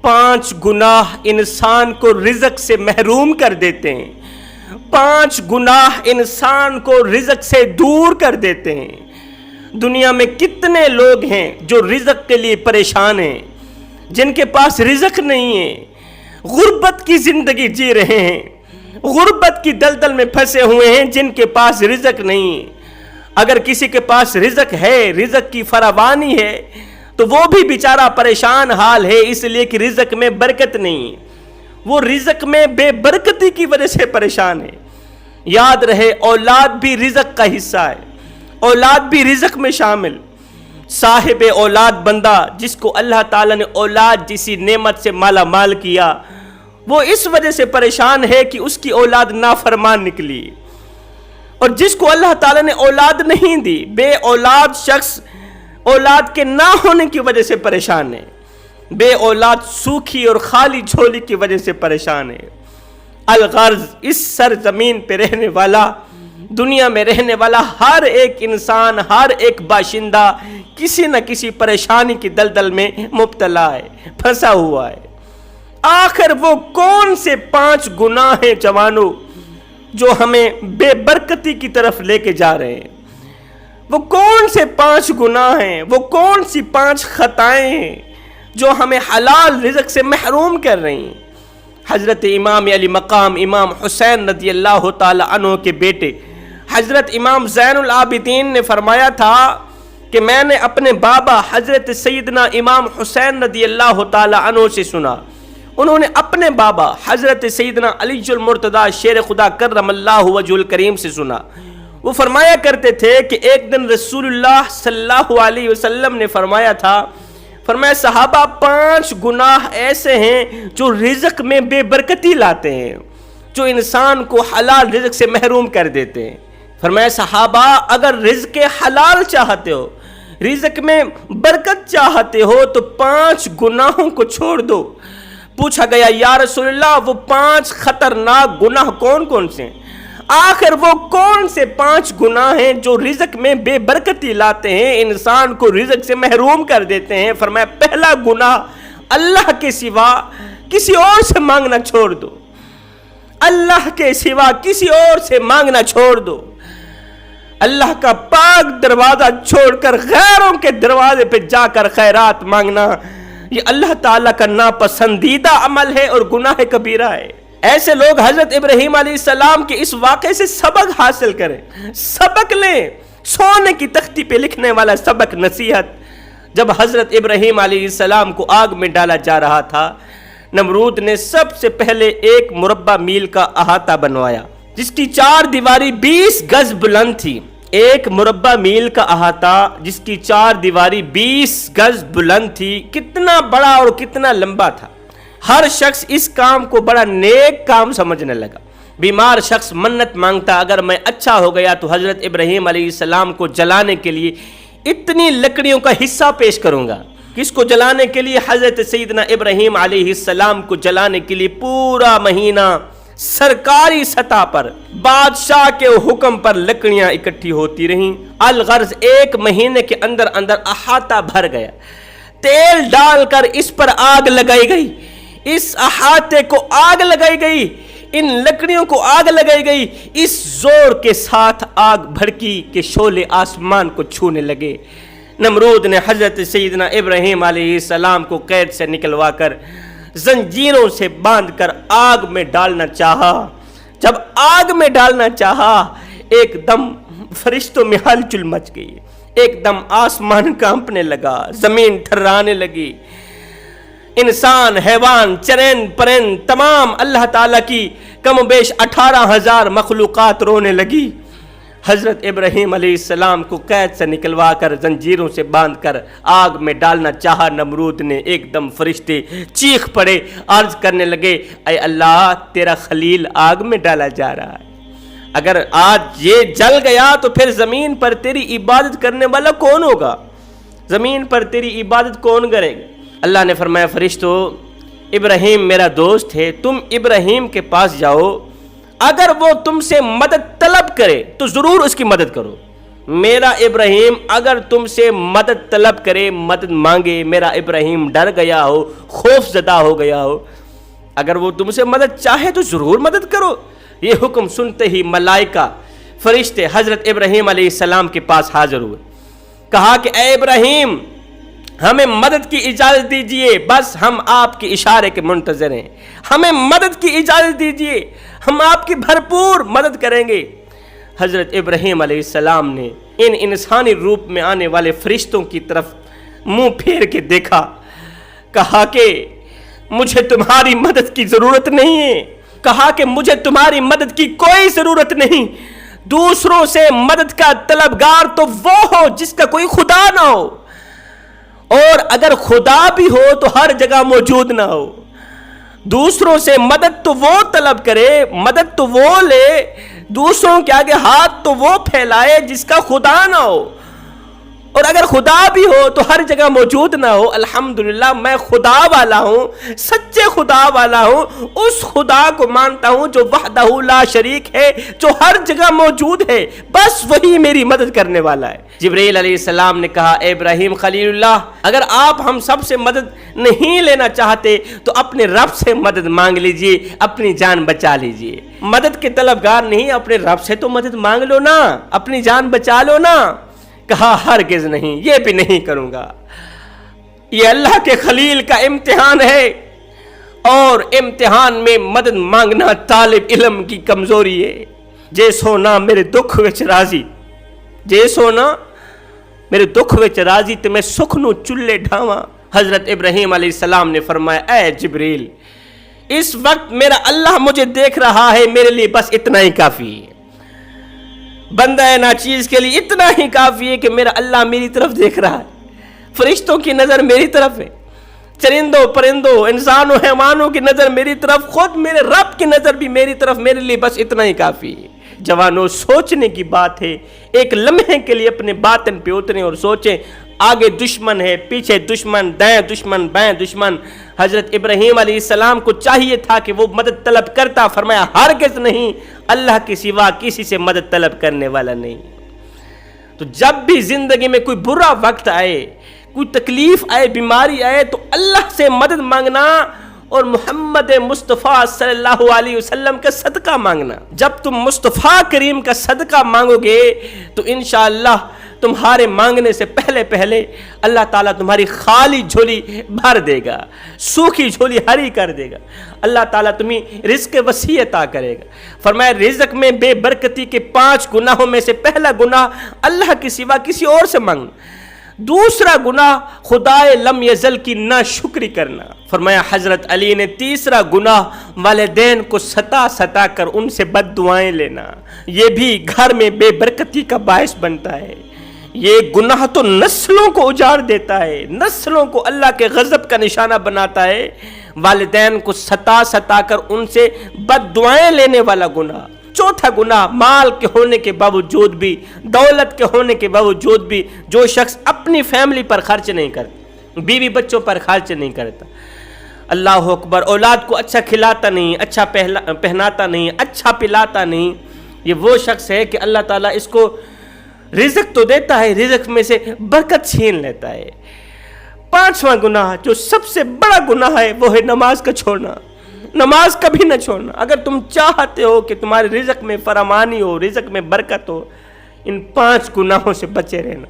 5 गुनाह इंसान को रिज़्क से महरूम कर देते हैं। 5 गुनाह इंसान को रिज़्क से दूर कर देते हैं। दुनिया में कितने लोग हैं जो रिज़्क के लिए परेशान हैं, जिनके पास रिज़्क नहीं है, गुर्बत की ज़िंदगी जी रहे हैं, गुर्बत की दलदल में फंसे हुए हैं, जिनके पास रिज़्क नहीं है। अगर किसी के पास रिज़्क है, रिज़्क की फरावानी है, तो वो भी बेचारा परेशान हाल है, इसलिए कि रिज़्क में बरकत नहीं है। वो रिज़्क में बेबरकती की वजह से परेशान है। याद रहे, औलाद भी रिज़्क का हिस्सा है, औलाद भी रिज़्क में शामिल। साहिब औलाद बंदा जिसको अल्लाह ताला ने औलाद जिसी नेमत से माला माल किया, वो इस वजह से परेशान है कि उसकी औलाद नाफरमान निकली। और जिसको अल्लाह ताला ने औलाद नहीं दी, बे औलाद शख्स औलाद के ना होने की वजह से परेशान है। बे औलाद सूखी और खाली झोली की वजह से परेशान है। अलगर्ज, इस सरजमीन पे रहने वाला, दुनिया में रहने वाला हर एक इंसान, हर एक बाशिंदा किसी न किसी परेशानी की दलदल में मुब्तला है, फंसा हुआ है। आखिर वो कौन से 5 गुनाह हैं जवानों जो हमें बेबरकती की तरफ लेके जा रहे हैं? वो कौन से 5 गुनाह हैं, वो कौन सी 5 खताएं हैं जो हमें हलाल रिज़्क से महरूम कर रही हैं? हज़रत इमाम अली मकाम इमाम हुसैन रज़ी अल्लाह ताला अन्हु के बेटे हज़रत इमाम ज़ैनुल आबिदीन ने फरमाया था कि मैंने अपने बाबा हज़रत सैयदना इमाम हुसैन रज़ी अल्लाह ताला अन्हु से सुना। उन्होंने अपने बाबा हज़रत सैयदना अलीजुल मुर्तदा शेर खुदा करमल्लाहु वजहुल करीम से सुना। वो फरमाया करते थे कि एक दिन रसूलुल्लाह सल्लल्लाहु अलैहि वसल्लम ने फरमाया था, फरमाया सहाबा 5 गुनाह ऐसे हैं जो रिज़्क में बेबरकती लाते हैं, जो इंसान को हलाल रिज़्क से महरूम कर देते हैं। फरमाया सहाबा अगर रिज़्क हलाल चाहते हो, रिज़्क में बरकत चाहते हो, तो 5 गुनाहों को छोड़ दो। पूछा गया या रसूलल्लाह वो 5 खतरनाक गुनाह कौन कौन से हैं? आखिर वो कौन से 5 गुनाह हैं जो रिज़्क में बेबरकती लाते हैं, इंसान को रिज़्क से महरूम कर देते हैं? फरमाया पहला गुनाह अल्लाह के सिवा किसी और से मांगना छोड़ दो। अल्लाह के सिवा किसी और से मांगना छोड़ दो। अल्लाह का पाक दरवाजा छोड़कर गैरों के दरवाजे पे जाकर खैरात मांगना, ये अल्लाह ताला का नापसंदीदा अमल है और गुनाह कबीरा है। ऐसे लोग हजरत इब्राहीम अलैहिस्सलाम के इस वाक़े से सबक हासिल करें, सबक लें, सोने की तख्ती पे लिखने वाला सबक नसीहत। जब हजरत इब्राहीम अलैहिस्सलाम को आग में डाला जा रहा था, नमरूद ने सबसे पहले एक मुरब्बा मील का अहाता बनवाया जिसकी 4 दीवारी 20 गज बुलंद थी। एक मुरब्बा मील का अहाता जिसकी 4 दीवारी 20 गज बुलंद थी, कितना बड़ा और कितना लंबा था। हर शख्स इस काम को बड़ा नेक काम समझने लगा। बीमार शख्स मन्नत मांगता, अगर मैं अच्छा हो गया तो हजरत इब्राहीम अलैहिस्सलाम को जलाने के लिए इतनी लकड़ियों का हिस्सा पेश करूंगा। किसको जलाने के लिए? हजरत सैयदना इब्राहीम अलैहिस्सलाम को जलाने के लिए पूरा महीना सरकारी सतह पर बादशाह के हुक्म पर लकड़ियां इकट्ठी होती रहीं। अलगर्ज 1 महीने के अंदर अंदर अहाता भर गया। तेल डालकर इस पर आग लगाई गई, इस अहाते को आग लगाई गई, इन लकड़ियों को आग लगाई गई। इस जोर के साथ आग भड़की के शोले आसमान को छूने लगे। नमरूद ने हजरत सैयदना इब्राहीम अलैहिस्सलाम को कैद से निकलवा कर जंजीरों से बांधकर आग में डालना चाहा। जब आग में डालना चाहा, एकदम फरिश्तों में हलचल मच गई, एकदम आसमान कांपने लगा, जमीन थर्राने लगी। इंसान, हैवान, चरन परन तमाम अल्लाह ताला की कमोबेश 18,000 मखलूकात रोने लगी। हजरत इब्राहीम अलैहिस्सलाम को कैद से निकलवा कर जंजीरों से बांधकर आग में डालना चाहा। नमरूद ने एकदम फरिश्ते चीख पड़े, अर्ज करने लगे, ऐ अल्लाह तेरा खलील आग में डाला जा रहा है, अगर आज ये जल गया तो फिर जमीन पर तेरी इबादत करने वाला कौन होगा? जमीन पर तेरी इबादत कौन करेगा? अल्लाह ने फरमाया, फरिश्तों इब्राहीम मेरा दोस्त है, तुम इब्राहीम के पास जाओ, अगर वो तुमसे मदद तलब करे तो जरूर उसकी मदद करो। میرا ابراہیم اگر تم سے مدد طلب کرے، مدد مانگے، میرا ابراہیم ڈر گیا ہو، خوف زدہ ہو گیا ہو، اگر وہ تم سے مدد چاہے تو ضرور مدد کرو۔ یہ حکم سنتے ہی ملائکہ فرشتے حضرت ابراہیم علیہ السلام کے پاس حاضر ہوئے، کہا کہ اے ابراہیم ہمیں مدد کی اجازت دیجئے، بس ہم آپ کے اشارے کے منتظر ہیں، ہمیں مدد کی اجازت دیجئے، ہم آپ کی بھرپور مدد کریں گے۔ حضرت ابراہیم علیہ السلام نے ان انسانی روپ میں آنے والے فرشتوں کی طرف منہ پھیر کے دیکھا، کہا کہ مجھے تمہاری مدد کی ضرورت نہیں ہے، کہا کہ مجھے تمہاری مدد کی کوئی ضرورت نہیں، دوسروں سے مدد کا طلبگار تو وہ ہو جس کا کوئی خدا نہ ہو، اور اگر خدا بھی ہو تو ہر جگہ موجود نہ ہو۔ دوسروں سے مدد تو وہ طلب کرے، مدد تو وہ لے، دوسروں کے آگے ہاتھ تو وہ پھیلائے جس کا خدا نہ ہو، اور اگر خدا بھی ہو تو ہر جگہ موجود نہ ہو۔ الحمدللہ میں خدا والا ہوں، سچے خدا والا ہوں، اس خدا کو مانتا ہوں جو وحدہ لا شریک ہے، جو ہر جگہ موجود ہے، بس وہی میری مدد کرنے والا ہے۔ جبرائیل علیہ السلام نے کہا اے ابراہیم خلیل اللہ، اگر آپ ہم سب سے مدد نہیں لینا چاہتے تو اپنے رب سے مدد مانگ لیجئے، اپنی جان بچا لیجئے۔ مدد کے طلبگار نہیں، اپنے رب سے تو مدد مانگ لو نا، اپنی جان بچا لو نا۔ کہا ہرگز نہیں، یہ بھی نہیں کروں گا۔ یہ اللہ کے خلیل کا امتحان ہے، اور امتحان میں مدد مانگنا طالب علم کی کمزوری ہے۔ جے سونا میرے دکھ وچ راضی، جے سونا میرے دکھ وچ راضی تے میں سکھ نو چلے ڈھاواں۔ حضرت ابراہیم علیہ السلام نے فرمایا اے جبریل، اس وقت میرا اللہ مجھے دیکھ رہا ہے، میرے لیے بس اتنا ہی کافی ہے۔ بندہ ناچیز کے لیے اتنا ہی کافی ہے کہ میرا اللہ میری طرف دیکھ رہا ہے، فرشتوں کی نظر میری طرف ہے، چرندوں پرندوں انسانوں حیوانوں کی نظر میری طرف، خود میرے رب کی نظر بھی میری طرف، میرے لیے بس اتنا ہی کافی ہے۔ جوانوں سوچنے کی بات ہے، ایک لمحے کے لیے اپنے باطن پہ اتریں اور سوچیں، آگے دشمن ہے، پیچھے دشمن، دائیں دشمن، بائیں دشمن۔ حضرت ابراہیم علیہ السلام کو چاہیے تھا کہ وہ مدد طلب کرتا، فرمایا ہرگز نہیں، اللہ کے سوا کسی سے مدد طلب کرنے والا نہیں۔ تو جب بھی زندگی میں کوئی برا وقت آئے، کوئی تکلیف آئے، بیماری آئے، تو اللہ سے مدد مانگنا اور محمد مصطفیٰ صلی اللہ علیہ وسلم کا صدقہ مانگنا۔ جب تم مصطفیٰ کریم کا صدقہ مانگو گے تو انشاءاللہ تمہارے مانگنے سے پہلے اللہ تعالیٰ تمہاری خالی جھولی بھر دے گا، سوکھی جھولی ہری کر دے گا۔ اللہ تعالیٰ تمہیں رزق وسیع عطا کرے گا۔ فرمایا رزق میں بے برکتی کے 5 گناہوں میں سے پہلا گناہ اللہ کے سوا کسی اور سے مانگنا، دوسرا گناہ خدائے لم یزل کی ناشکری کرنا۔ فرمایا حضرت علی نے تیسرا گناہ والدین کو ستا کر ان سے بد دعائیں لینا، یہ بھی گھر میں بے برکتی کا باعث بنتا ہے۔ یہ گناہ تو نسلوں کو اجاڑ دیتا ہے، نسلوں کو اللہ کے غضب کا نشانہ بناتا ہے۔ والدین کو ستا کر ان سے بد دعائیں لینے والا گناہ۔ چوتھا گناہ مال کے ہونے کے باوجود بھی، دولت کے ہونے کے باوجود بھی جو شخص اپنی فیملی پر خرچ نہیں کرتا، بیوی بچوں پر خرچ نہیں کرتا، اللہ اکبر، اولاد کو اچھا کھلاتا نہیں، اچھا پہناتا نہیں، اچھا پلاتا نہیں، یہ وہ شخص ہے کہ اللہ تعالیٰ اس کو رزق تو دیتا ہے، رزق میں سے برکت چھین لیتا ہے۔ 5واں گناہ جو سب سے بڑا گناہ ہے وہ ہے نماز کا چھوڑنا۔ نماز کبھی نہ چھوڑنا۔ اگر تم چاہتے ہو کہ تمہارے رزق میں فراوانی ہو، رزق میں برکت ہو، ان 5 گناہوں سے بچے رہنا۔